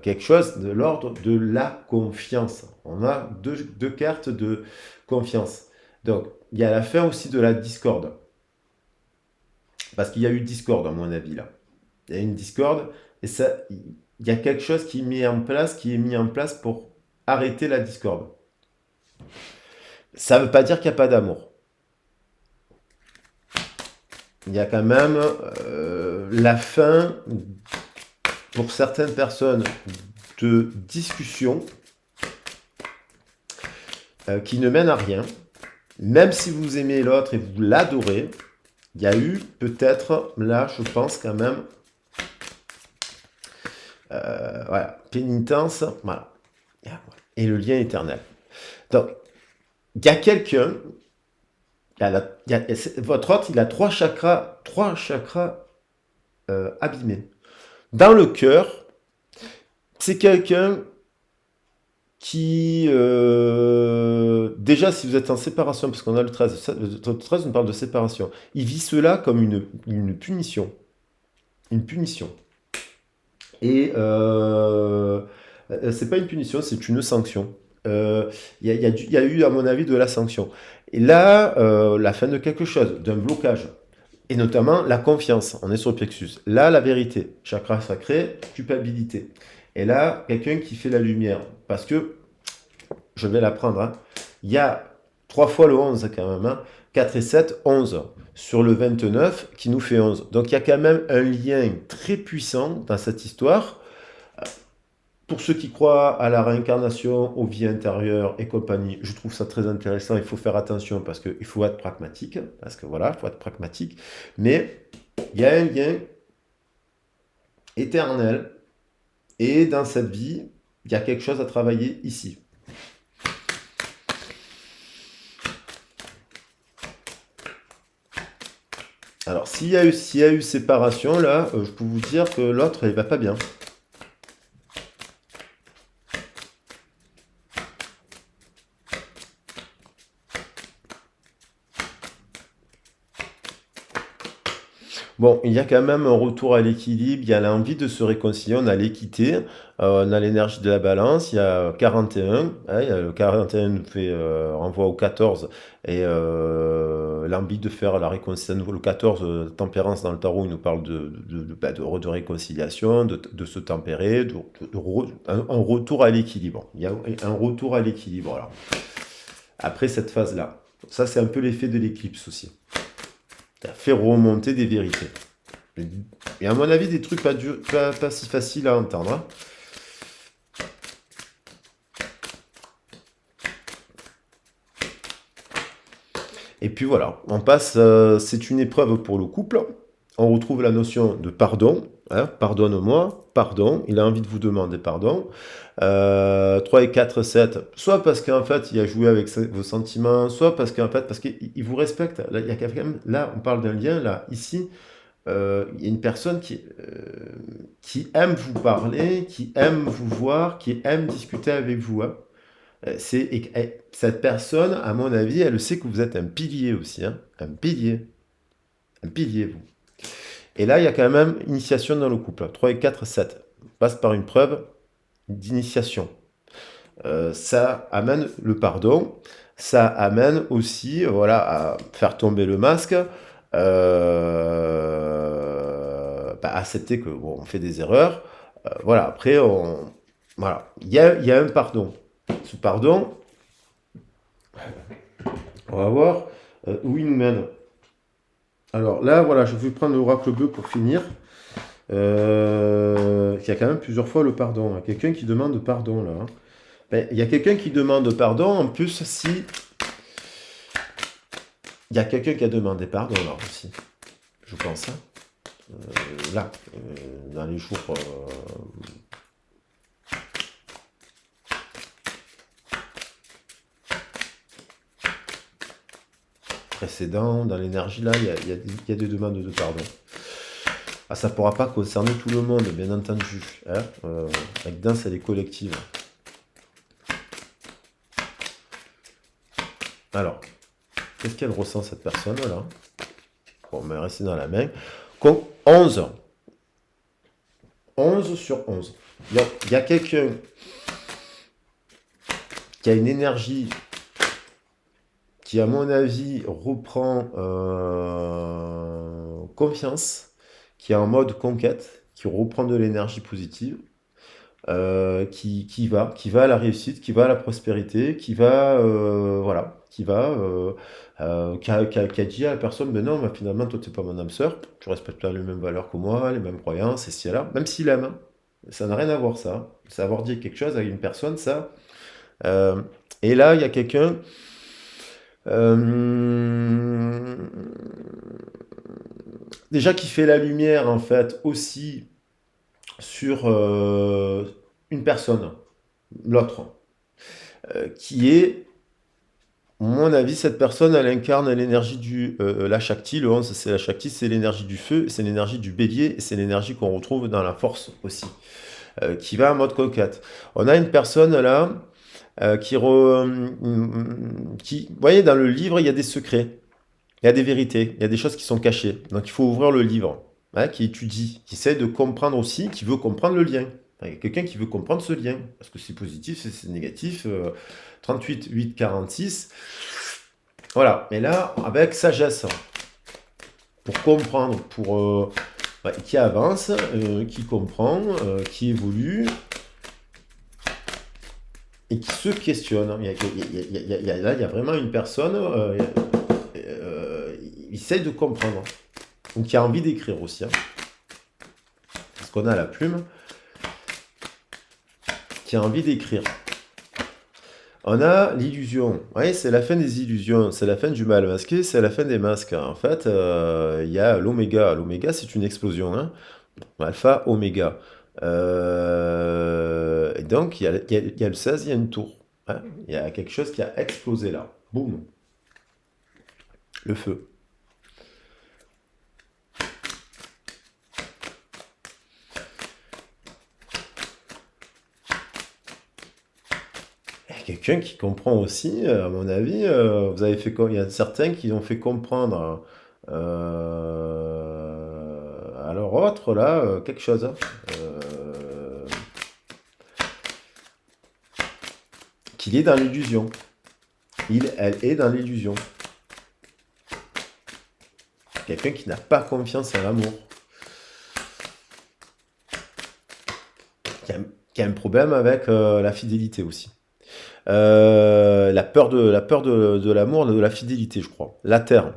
Quelque chose de l'ordre de la confiance. On a deux cartes de confiance. Donc il y a la fin aussi de la discorde. Parce qu'il y a eu discorde à mon avis là. Il y a une discorde et ça, il y a quelque chose qui est mis en place pour arrêter la discorde. Ça ne veut pas dire qu'il n'y a pas d'amour. Il y a quand même la fin, pour certaines personnes, de discussions qui ne mènent à rien. Même si vous aimez l'autre et vous l'adorez, il y a eu peut-être, là, je pense quand même, voilà, pénitence, voilà, et le lien éternel. Donc, il y a quelqu'un, votre autre, il a trois chakras abîmés. Dans le cœur, c'est quelqu'un qui, déjà, si vous êtes en séparation, parce qu'on a le 13 on parle de séparation, il vit cela comme une punition. Une punition. Et c'est pas une punition, c'est une sanction. Il y a eu, à mon avis, de la sanction. Et là, la fin de quelque chose, d'un blocage. Et notamment la confiance. On est sur le plexus. Là, la vérité. Chakra sacré, culpabilité. Et là, quelqu'un qui fait la lumière. Parce que, je vais la prendre, il y a 3 fois le 11 quand même. 4 et 7, 11. Sur le 29, qui nous fait 11. Donc il y a quand même un lien très puissant dans cette histoire. Pour ceux qui croient à la réincarnation, aux vies intérieures et compagnie, je trouve ça très intéressant. Il faut faire attention parce qu'il faut être pragmatique. Parce que voilà, il faut être pragmatique. Mais il y a un lien éternel. Et dans cette vie, il y a quelque chose à travailler ici. Alors, s'il y a eu séparation, là, je peux vous dire que l'autre, il va pas bien. Bon, il y a quand même un retour à l'équilibre, il y a l'envie de se réconcilier, on a l'équité, on a l'énergie de la balance, il y a 41, hein, le 41 nous fait renvoie au 14, et l'envie de faire la réconciliation. Le 14, tempérance dans le tarot, il nous parle de réconciliation, de se tempérer, un retour à l'équilibre. Il y a un retour à l'équilibre là. Après cette phase-là. Ça, c'est un peu l'effet de l'éclipse aussi. Ça fait remonter des vérités. Et à mon avis, des trucs pas si faciles à entendre. Hein. Et puis voilà, on passe, c'est une épreuve pour le couple. On retrouve la notion de pardon. Hein, pardonne-moi, pardon. Il a envie de vous demander pardon. 3 et 4, 7. Soit parce qu'en fait, il a joué avec vos sentiments, soit parce qu'en fait, parce qu'il vous respecte. Là, il y a quand même, là, on parle d'un lien. Là, ici, il y a une personne qui aime vous parler, qui aime vous voir, qui aime discuter avec vous. Hein. Cette personne, à mon avis, elle sait que vous êtes un pilier aussi. Hein. Un pilier. Un pilier, vous. Et là, il y a quand même initiation dans le couple. 3 et 4, 7. On passe par une preuve d'initiation. Ça amène le pardon. Ça amène aussi voilà, à faire tomber le masque. Accepter que bon, on fait des erreurs. Voilà, après, voilà. Il y a un pardon. Ce pardon, on va voir où il nous mène. Alors là, voilà, je vais prendre l'oracle bleu pour finir. Il y a quand même plusieurs fois le pardon. Il y a quelqu'un qui demande pardon là. Hein. Il y a quelqu'un qui demande pardon. En plus, si il y a quelqu'un qui a demandé pardon là aussi, je pense. Hein. Là, dans les jours précédents, dans l'énergie là, il y a des demandes de pardon. Ah, ça ne pourra pas concerner tout le monde, bien entendu. Hein. La danse, elle est collective. Alors, qu'est-ce qu'elle ressent, cette personne-là? Bon, on va rester dans la main. 11. 11 sur 11. Il y a quelqu'un qui a une énergie qui, à mon avis, reprend confiance, qui est en mode conquête, qui reprend de l'énergie positive, qui va à la réussite, qui va à la prospérité, qui va, voilà, qui a dit à la personne, mais non, mais finalement, toi, tu n'es pas mon âme sœur, tu respectes pas les mêmes valeurs que moi, les mêmes croyances, et si là, même s'il aime, hein. Ça n'a rien à voir, ça. Savoir dire quelque chose à une personne, ça. Et là, il y a quelqu'un déjà qui fait la lumière, en fait, aussi sur une personne, l'autre, qui est, à mon avis, cette personne, elle incarne l'énergie la Shakti. Le 11, c'est la Shakti, c'est l'énergie du feu, c'est l'énergie du bélier, et c'est l'énergie qu'on retrouve dans la force aussi, qui va en mode conquête. On a une personne là vous voyez, dans le livre, il y a des secrets, il y a des vérités, il y a des choses qui sont cachées. Donc il faut ouvrir le livre, hein, qui étudie, qui essaie de comprendre aussi, qui veut comprendre le lien. Il y a quelqu'un qui veut comprendre ce lien, parce que c'est positif, c'est négatif. 38, 8, 46. Voilà, et là, avec sagesse, pour comprendre, qui avance, qui comprend, qui évolue, et qui se questionne. Là, il y a vraiment une personne, il essaie de comprendre. Donc, il a envie d'écrire aussi. Hein, parce qu'on a la plume, qui a envie d'écrire. On a l'illusion. Oui, c'est la fin des illusions. C'est la fin du mal masqué, c'est la fin des masques. En fait, il y a l'oméga. L'oméga, c'est une explosion. Hein. Alpha, oméga. Et donc, il y a le 16, il y a une tour. Hein. Il y a quelque chose qui a explosé là. Boum. Le feu. Quelqu'un qui comprend aussi, à mon avis, vous avez fait il y a certains qui ont fait comprendre à leur autre là quelque chose. Hein. Qu'il est dans l'illusion. Elle est dans l'illusion. quelqu'un qui n'a pas confiance en l'amour, qui a, qui a un problème avec la fidélité aussi. La peur de l'amour, de la fidélité, je crois. La terre.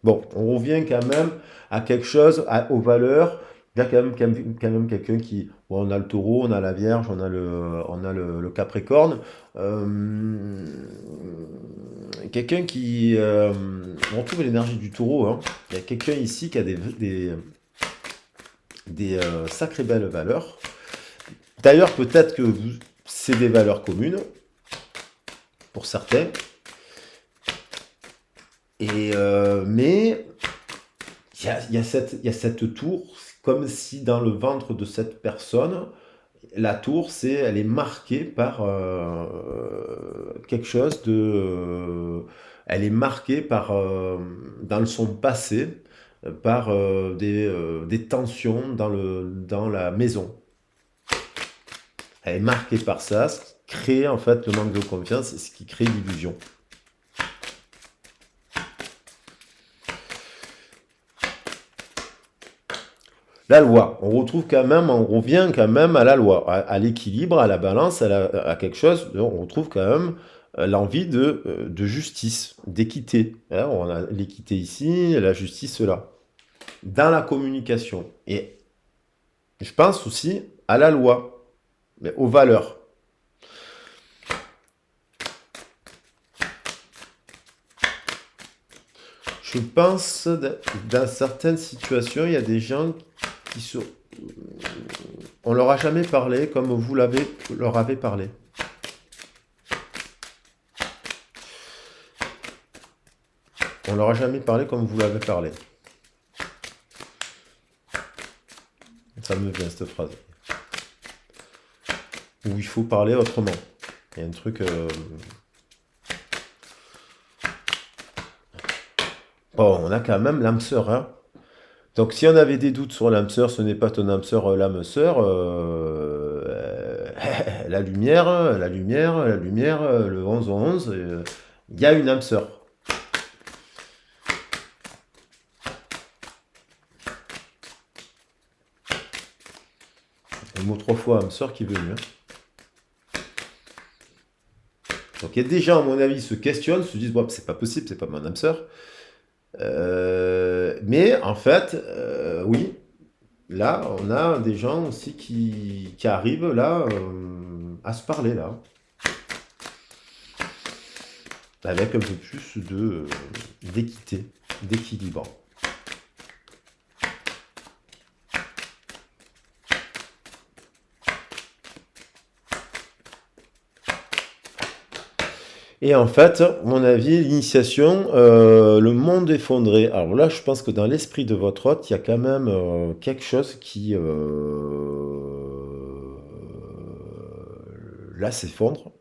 Bon, on revient quand même à quelque chose, aux valeurs. Il y a quand même quelqu'un qui. Bon, on a le taureau, on a la vierge, on a le capricorne. Euh, quelqu'un qui. On retrouve l'énergie du taureau, hein. Il y a quelqu'un ici qui a des sacrées belles valeurs. D'ailleurs, peut-être que c'est des valeurs communes pour certains. Mais il y a cette tour, comme si dans le ventre de cette personne, la tour, elle est marquée par quelque chose elle est marquée dans son passé, par des tensions dans la maison. Elle est marquée par ça, ce qui crée en fait le manque de confiance et ce qui crée l'illusion. La loi, on revient quand même à la loi, à l'équilibre, à la balance, à quelque chose. On retrouve quand même l'envie de justice, d'équité, hein. On a l'équité ici, la justice là. Dans la communication. Et je pense aussi à la loi, mais aux valeurs. Je pense, dans certaines situations, il y a des gens qui sont. On leur a jamais parlé comme vous leur avez parlé. On leur a jamais parlé comme vous l'avez parlé. Ça me vient cette phrase. Où il faut parler autrement. Il y a un truc. Bon, on a quand même l'âme sœur, hein. Donc si on avait des doutes sur l'âme sœur, ce n'est pas ton âme sœur, l'âme sœur. La lumière, la lumière, la lumière, le 11-11, il y a une âme sœur. Le mot 3 fois âme sœur qui est venu, hein. Donc il y a des gens, à mon avis, se questionnent, se disent, bon, c'est pas possible, c'est pas mon âme sœur. Mais en fait, oui, là, on a des gens aussi qui arrivent là à se parler là, avec un peu plus d'équité, d'équilibre. Et en fait, à mon avis, l'initiation, le monde effondré. Alors là, je pense que dans l'esprit de votre hôte, il y a quand même quelque chose qui, là, s'effondre.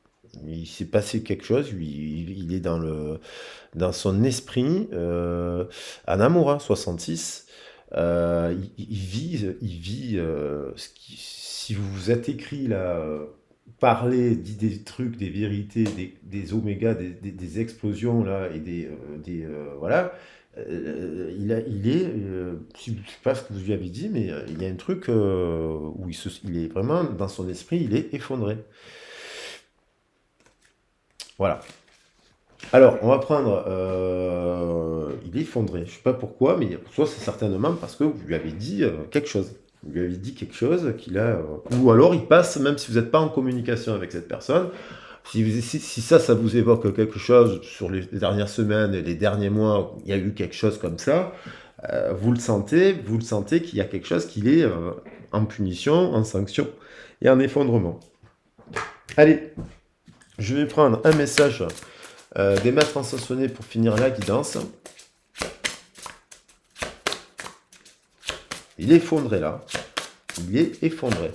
Il s'est passé quelque chose. Il est dans son esprit, un amour, 66. Il vit si vous vous êtes écrit là. Parler, dit des trucs, des vérités, des omégas, des explosions là et voilà. Il est, je sais pas ce que vous lui avez dit, mais il y a un truc où il est vraiment dans son esprit, il est effondré. Voilà. Alors, on va prendre. Il est effondré. Je sais pas pourquoi, mais soit c'est certainement parce que vous lui avez dit quelque chose. Vous lui avez dit quelque chose qu'il a. Ou alors il passe, même si vous n'êtes pas en communication avec cette personne. Si ça vous évoque quelque chose sur les dernières semaines, les derniers mois, il y a eu quelque chose comme ça, vous le sentez qu'il y a quelque chose qui est en punition, en sanction et en effondrement. Allez, je vais prendre un message des maîtres ascensionnés pour finir la guidance. Il est effondré là. Il est effondré.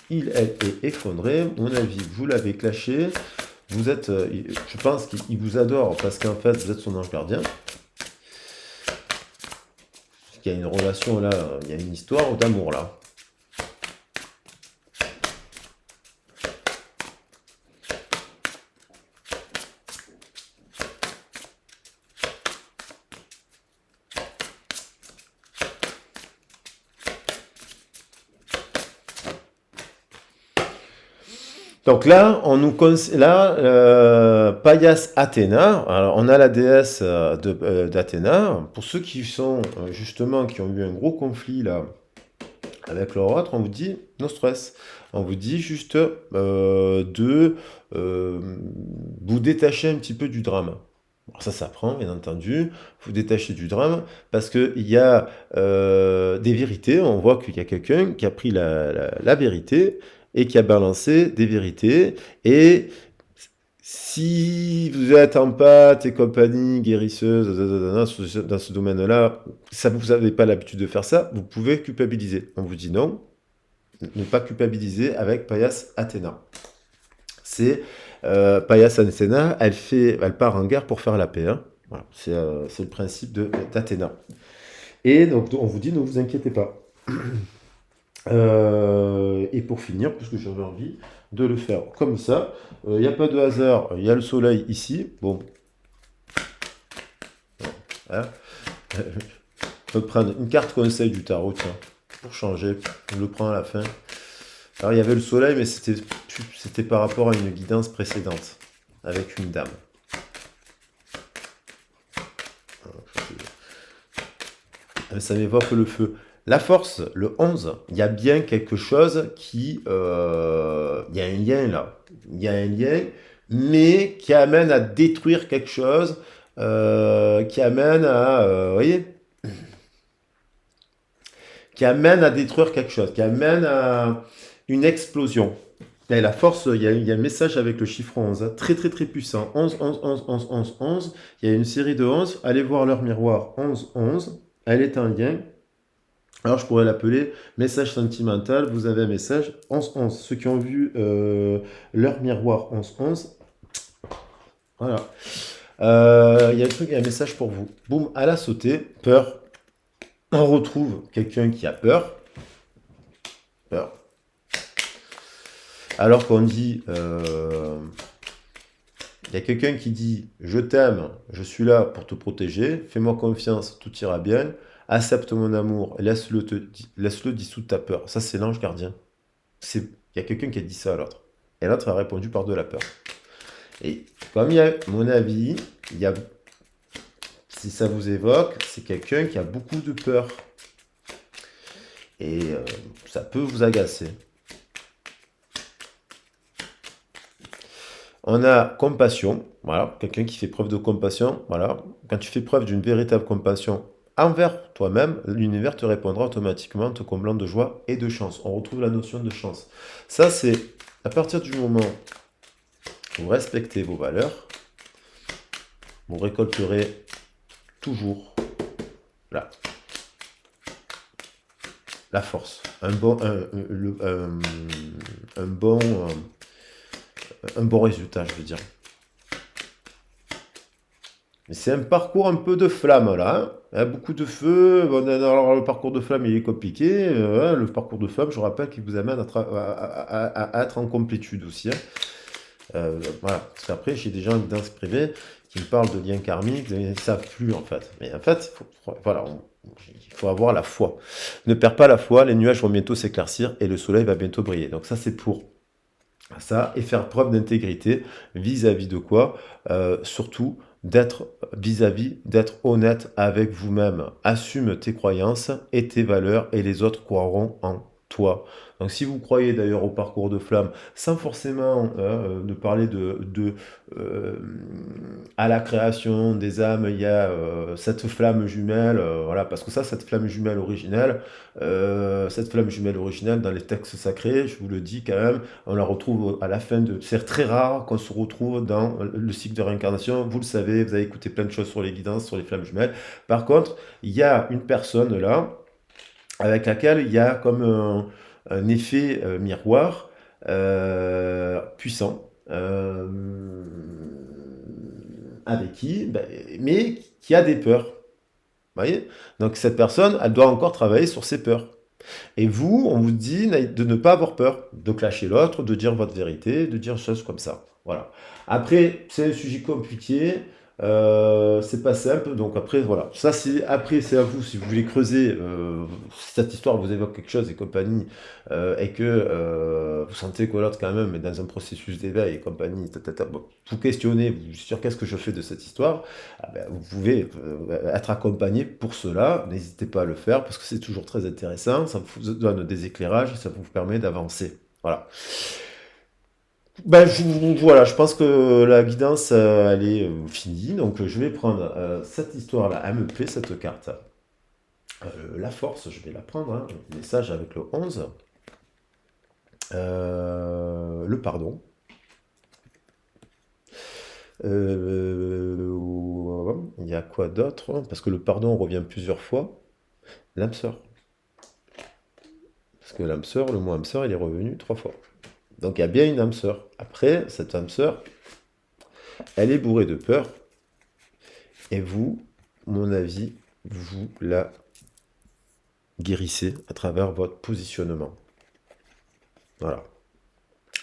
Elle est effondré. Mon avis, vous l'avez clashé. Vous êtes, je pense qu'il vous adore parce qu'en fait, vous êtes son ange gardien. Il y a une relation là, il y a une histoire d'amour là. Donc là, Paias Athéna. Alors, on a la déesse d'Athéna. Pour ceux qui sont justement qui ont eu un gros conflit là avec leur autre, on vous dit no stress. On vous dit juste de vous détacher un petit peu du drame. Alors ça s'apprend, bien entendu. Vous détacher du drame parce qu'il y a des vérités. On voit qu'il y a quelqu'un qui a pris la vérité et qui a balancé des vérités. Et si vous êtes en pâte et compagnie, guérisseuse, dans ce domaine-là, ça vous n'avez pas l'habitude de faire ça, vous pouvez culpabiliser. On vous dit non, ne pas culpabiliser avec Paias Athéna. C'est Paias Athéna, elle part en guerre pour faire la paix, hein. Voilà, c'est le principe d'Athéna. Et donc on vous dit ne vous inquiétez pas. Et pour finir, puisque j'avais envie de le faire comme ça, il n'y a pas de hasard, il y a le soleil ici. Bon, hein. Je vais prendre une carte conseil du tarot, tiens, pour changer. Je le prends à la fin. Alors il y avait le soleil, mais c'était par rapport à une guidance précédente, avec une dame. Ça m'évoque le feu. La force, le 11, il y a bien quelque chose qui... il y a un lien là. Il y a un lien, mais qui amène à détruire quelque chose, qui amène à... vous voyez, qui amène à détruire quelque chose, qui amène à une explosion. Et la force, il y a un message avec le chiffre 11, hein, très très très puissant. 11, 11, 11, 11, 11, 11. Il y a une série de 11. Allez voir leur miroir 11, 11. Elle est en lien. Alors je pourrais l'appeler message sentimental. Vous avez un message 11, 11. Ceux qui ont vu leur miroir 11, 11. Voilà. Il y a il y a un message pour vous. Boum, à la sauter. Peur. On retrouve quelqu'un qui a peur. Peur. Alors qu'on dit, il y a quelqu'un qui dit je t'aime, je suis là pour te protéger, fais-moi confiance, tout ira bien, accepte mon amour, laisse-le dissoudre ta peur. Ça, c'est l'ange gardien. Il y a quelqu'un qui a dit ça à l'autre. Et l'autre a répondu par de la peur. Et comme il y a, à mon avis, si ça vous évoque, c'est quelqu'un qui a beaucoup de peur. Et ça peut vous agacer. On a compassion, voilà, quelqu'un qui fait preuve de compassion, voilà. Quand tu fais preuve d'une véritable compassion envers toi-même, l'univers te répondra automatiquement, te comblant de joie et de chance. On retrouve la notion de chance. Ça, c'est à partir du moment où vous respectez vos valeurs, vous récolterez toujours la force, un bon résultat, je veux dire. Mais c'est un parcours un peu de flamme, là, hein. Il y a beaucoup de feu. Bon, alors, le parcours de flamme, il est compliqué. Hein. Le parcours de flamme, je rappelle qu'il vous amène à être en complétude aussi, hein. Voilà. Parce qu'après, j'ai des gens dans ce privé qui me parlent de liens karmiques, ils ne savent plus, en fait. Mais en fait, il faut avoir la foi. Ne perds pas la foi, les nuages vont bientôt s'éclaircir et le soleil va bientôt briller. Donc ça, c'est pour ça, et faire preuve d'intégrité vis-à-vis de quoi? Surtout d'être vis-à-vis, d'être honnête avec vous-même. Assume tes croyances et tes valeurs et les autres croiront en toi. Donc si vous croyez d'ailleurs au parcours de flamme, sans forcément de parler euh, à la création des âmes, il y a cette flamme jumelle, voilà, parce que ça, cette flamme jumelle originelle dans les textes sacrés, je vous le dis quand même, on la retrouve à la fin de... C'est très rare qu'on se retrouve dans le cycle de réincarnation. Vous le savez, vous avez écouté plein de choses sur les guidances, sur les flammes jumelles. Par contre, il y a une personne là, avec laquelle il y a comme un effet miroir puissant. Avec qui, ben, mais qui a des peurs. Vous voyez? Donc cette personne, elle doit encore travailler sur ses peurs. Et vous, on vous dit de ne pas avoir peur, de clasher l'autre, de dire votre vérité, de dire des choses comme ça. Voilà. Après, c'est un sujet compliqué. C'est pas simple, donc après, voilà. Ça, c'est à vous, si vous voulez creuser, si cette histoire vous évoque quelque chose et compagnie, et que vous sentez que l'autre, quand même, est dans un processus d'éveil et compagnie, bon, vous questionnez, vous dites sur qu'est-ce que je fais de cette histoire, ah ben, vous pouvez être accompagné pour cela, n'hésitez pas à le faire, parce que c'est toujours très intéressant, ça vous donne des éclairages, et ça vous permet d'avancer. Voilà. Ben, voilà, je pense que la guidance, elle est finie. Donc, je vais prendre cette histoire-là. Elle me plaît, cette carte. La force, je vais la prendre, hein. Message avec le 11. Le pardon. Il y a quoi d'autre? Parce que le pardon revient plusieurs fois. L'âme sœur. Parce que l'âme sœur, le mot âme sœur, il est revenu 3 fois. Donc, il y a bien une âme sœur. Après, cette âme sœur, elle est bourrée de peur. Et vous, mon avis, vous la guérissez à travers votre positionnement. Voilà.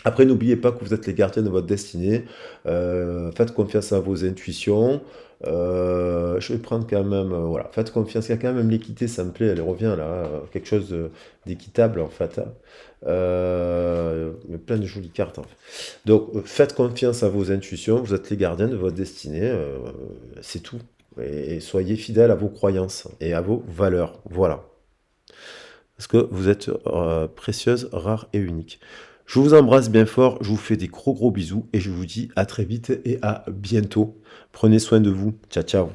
Après, n'oubliez pas que vous êtes les gardiens de votre destinée. Faites confiance à vos intuitions. Je vais prendre quand même, voilà, faites confiance. Il y a quand même l'équité, ça me plaît, elle revient là, quelque chose d'équitable en fait, hein. Il y a plein de jolies cartes, en fait. Donc, faites confiance à vos intuitions. Vous êtes les gardiens de votre destinée. C'est tout. Et soyez fidèles à vos croyances et à vos valeurs. Voilà. Parce que vous êtes précieuse, rare et unique. Je vous embrasse bien fort, je vous fais des gros bisous et je vous dis à très vite et à bientôt. Prenez soin de vous. Ciao, ciao.